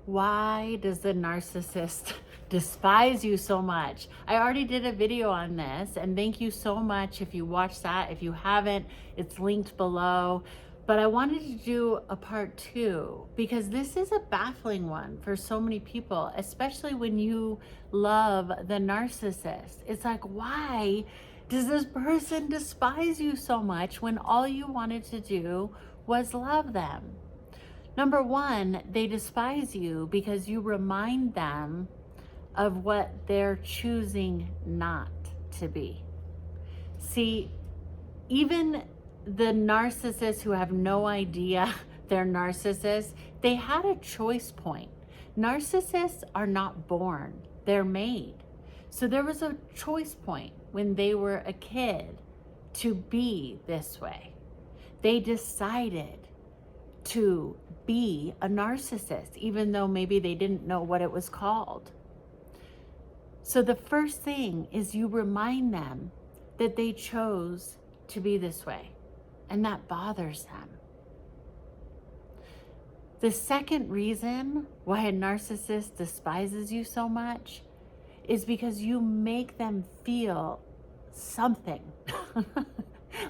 Why does the narcissist despise you so much? I already did a video on this, and thank you so much if you watched that. If you haven't, it's linked below. But I wanted to do a part 2 because this is a baffling one for so many people, especially when you love the narcissist. It's like, why does this person despise you so much when all you wanted to do was love them? Number one, they despise you because you remind them of what they're choosing not to be. See, even the narcissists who have no idea they're narcissists, they had a choice point. Narcissists are not born, they're made. So there was a choice point when they were a kid to be this way. They decided to be a narcissist, even though maybe they didn't know what it was called. So the first thing is you remind them that they chose to be this way, and that bothers them. The second reason why a narcissist despises you so much is because you make them feel something.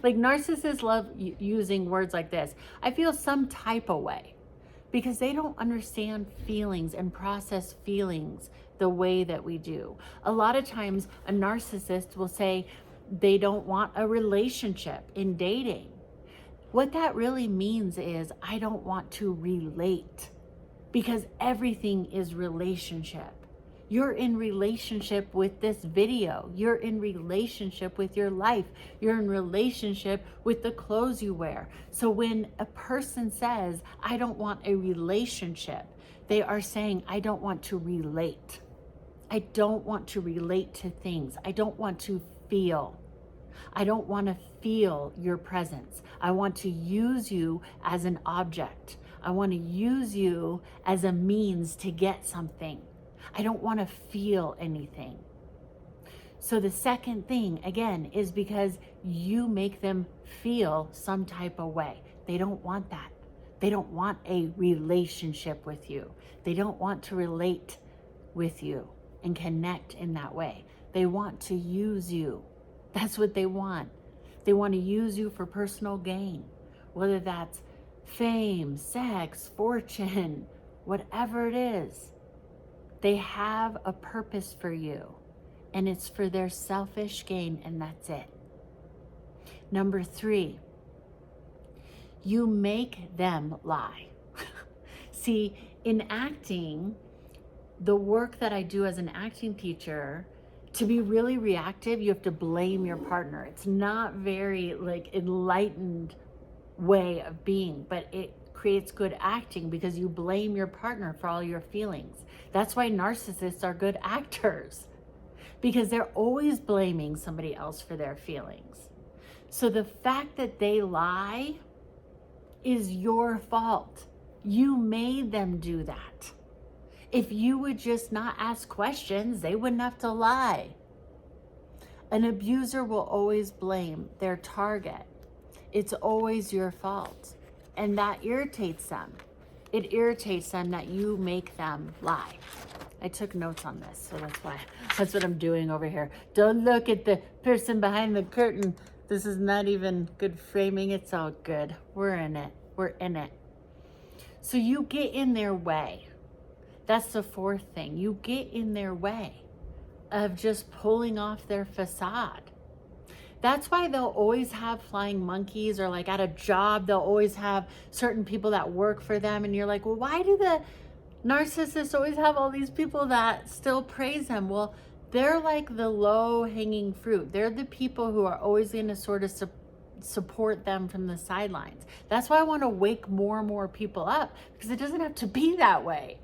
Like narcissists love using words like this. I feel some type of way, because they don't understand feelings and process feelings the way that we do. A lot of times a narcissist will say they don't want a relationship in dating. What that really means is I don't want to relate, because everything is relationship. You're in relationship with this video. You're in relationship with your life. You're in relationship with the clothes you wear. So when a person says, I don't want a relationship, they are saying, I don't want to relate. I don't want to relate to things. I don't want to feel. I don't want to feel your presence. I want to use you as an object. I want to use you as a means to get something. I don't want to feel anything. So the second thing, again, is because you make them feel some type of way. They don't want that. They don't want a relationship with you. They don't want to relate with you and connect in that way. They want to use you. That's what they want. They want to use you for personal gain, whether that's fame, sex, fortune, whatever it is. They have a purpose for you, and it's for their selfish gain, and that's it. Number 3, you make them lie. See, in acting, the work that I do as an acting teacher, to be really reactive, you have to blame your partner. It's not very enlightened way of being, but it creates good acting because you blame your partner for all your feelings. That's why narcissists are good actors, because they're always blaming somebody else for their feelings. So the fact that they lie is your fault. You made them do that. If you would just not ask questions, they wouldn't have to lie. An abuser will always blame their target. It's always your fault. And that irritates them. It irritates them that you make them lie. I took notes on this, so that's what I'm doing over here. Don't look at the person behind the curtain. This is not even good framing. It's all good. We're in it. We're in it. So you get in their way. That's the fourth thing. You get in their way of just pulling off their facade. That's why they'll always have flying monkeys, or like at a job, they'll always have certain people that work for them. And you're like, well, why do the narcissists always have all these people that still praise them? Well, they're like the low hanging fruit. They're the people who are always going to sort of support them from the sidelines. That's why I want to wake more and more people up, because it doesn't have to be that way.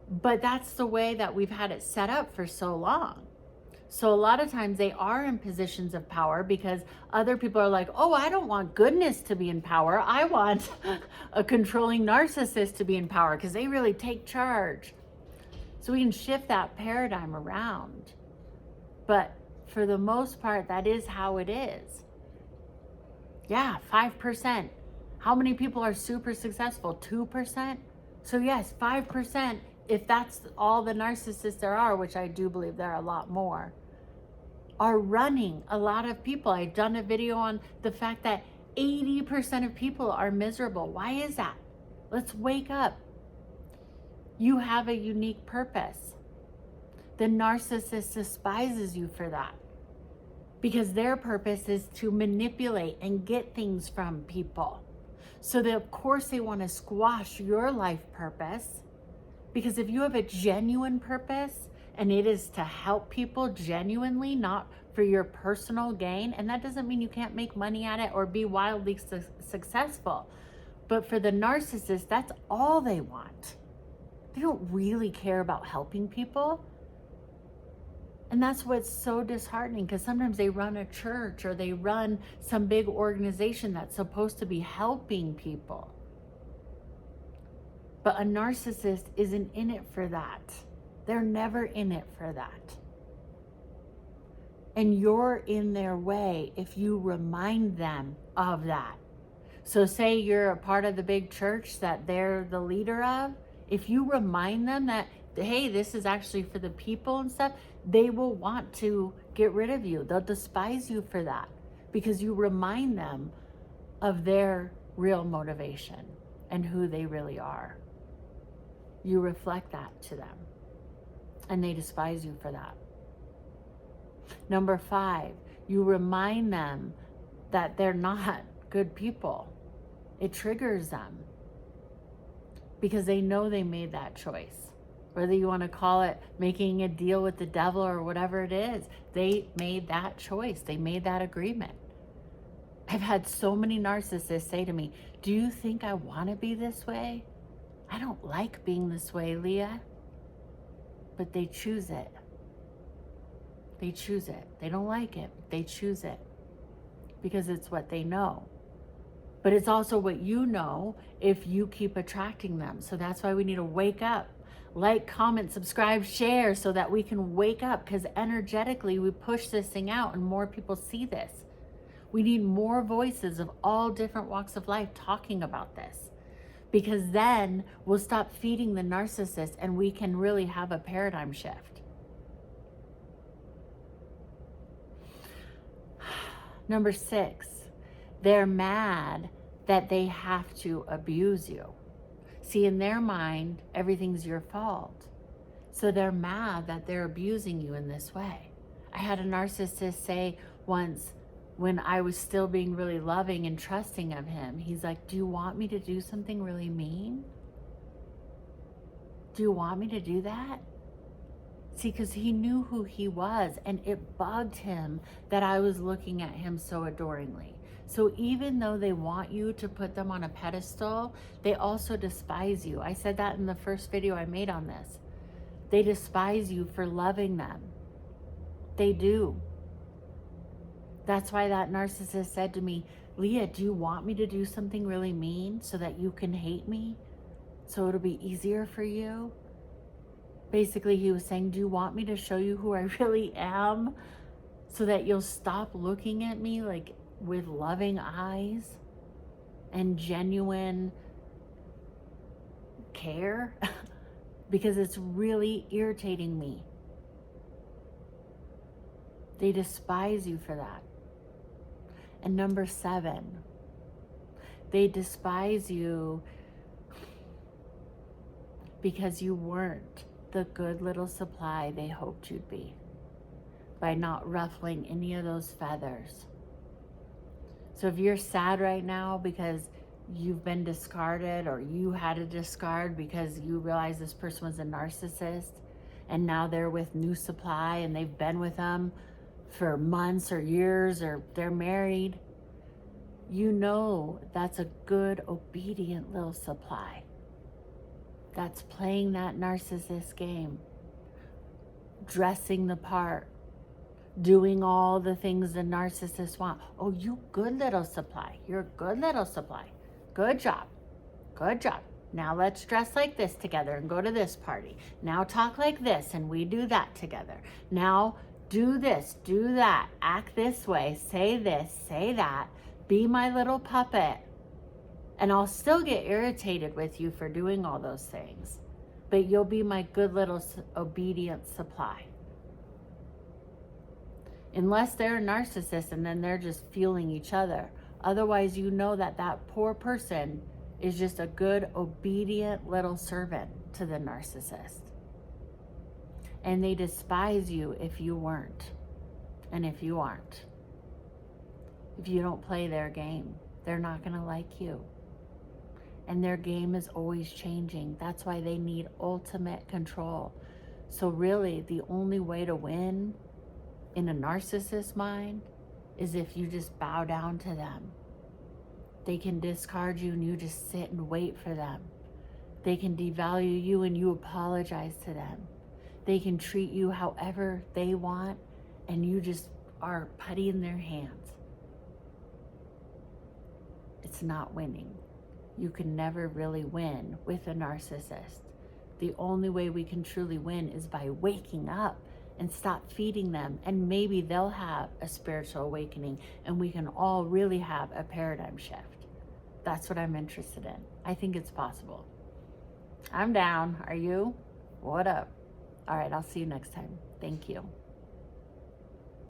But that's the way that we've had it set up for so long. So a lot of times they are in positions of power because other people are like, oh, I don't want goodness to be in power. I want a controlling narcissist to be in power because they really take charge. So we can shift that paradigm around. But for the most part, that is how it is. Yeah, 5%. How many people are super successful? 2%? So yes, 5%, if that's all the narcissists there are, which I do believe there are a lot more, are running a lot of people. I've done a video on the fact that 80% of people are miserable. Why is that? Let's wake up. You have a unique purpose. The narcissist despises you for that, because their purpose is to manipulate and get things from people. So that, of course, they want to squash your life purpose, because if you have a genuine purpose and it is to help people genuinely, not for your personal gain, and that doesn't mean you can't make money at it or be wildly successful, but for the narcissist, that's all they want. They don't really care about helping people. And that's what's so disheartening, because sometimes they run a church or they run some big organization that's supposed to be helping people. But a narcissist isn't in it for that. They're never in it for that. And you're in their way if you remind them of that. So say you're a part of the big church that they're the leader of. If you remind them that, hey, this is actually for the people and stuff, they will want to get rid of you. They'll despise you for that, because you remind them of their real motivation and who they really are. You reflect that to them, and they despise you for that. Number 5, you remind them that they're not good people. It triggers them because they know they made that choice. Whether you want to call it making a deal with the devil or whatever it is, they made that choice. They made that agreement. I've had so many narcissists say to me, do you think I want to be this way? I don't like being this way, Leah. But they choose it. They choose it. They don't like it. They choose it because it's what they know. But it's also what you know if you keep attracting them. So that's why we need to wake up. Like, comment, subscribe, share, so that we can wake up, because energetically we push this thing out and more people see this. We need more voices of all different walks of life talking about this, because then we'll stop feeding the narcissist and we can really have a paradigm shift. Number 6, they're mad that they have to abuse you. See, in their mind, everything's your fault. So they're mad that they're abusing you in this way. I had a narcissist say once, when I was still being really loving and trusting of him, he's like, do you want me to do something really mean? Do you want me to do that? See, because he knew who he was, and it bugged him that I was looking at him so adoringly. So even though they want you to put them on a pedestal, they also despise you. I said that in the first video I made on this. They despise you for loving them. They do. That's why that narcissist said to me, Leah, do you want me to do something really mean so that you can hate me? So it'll be easier for you? Basically, he was saying, do you want me to show you who I really am so that you'll stop looking at me like with loving eyes and genuine care? Because it's really irritating me. They despise you for that. And number 7, they despise you because you weren't the good little supply they hoped you'd be, by not ruffling any of those feathers. So if you're sad right now because you've been discarded, or you had to discard because you realize this person was a narcissist and now they're with new supply and they've been with them for months or years, or they're married, you know that's a good, obedient little supply that's playing that narcissist game, dressing the part, doing all the things the narcissists want. Oh, you good little supply. You're a good little supply. Good job. Good job. Now let's dress like this together and go to this party. Now talk like this and we do that together. Now do this, do that, act this way, say this, say that, be my little puppet. And I'll still get irritated with you for doing all those things, but you'll be my good little obedient supply. Unless they're a narcissist and then they're just fueling each other. Otherwise, you know that that poor person is just a good, obedient little servant to the narcissist. And they despise you if you weren't, and if you aren't. If you don't play their game, they're not going to like you. And their game is always changing. That's why they need ultimate control. So really, the only way to win in a narcissist's mind is if you just bow down to them. They can discard you and you just sit and wait for them. They can devalue you and you apologize to them. They can treat you however they want and you just are putty in their hands. It's not winning. You can never really win with a narcissist. The only way we can truly win is by waking up and stop feeding them, and maybe they'll have a spiritual awakening and we can all really have a paradigm shift. That's what I'm interested in. I think it's possible. I'm down. Are you? What up? All right, I'll see you next time. Thank you.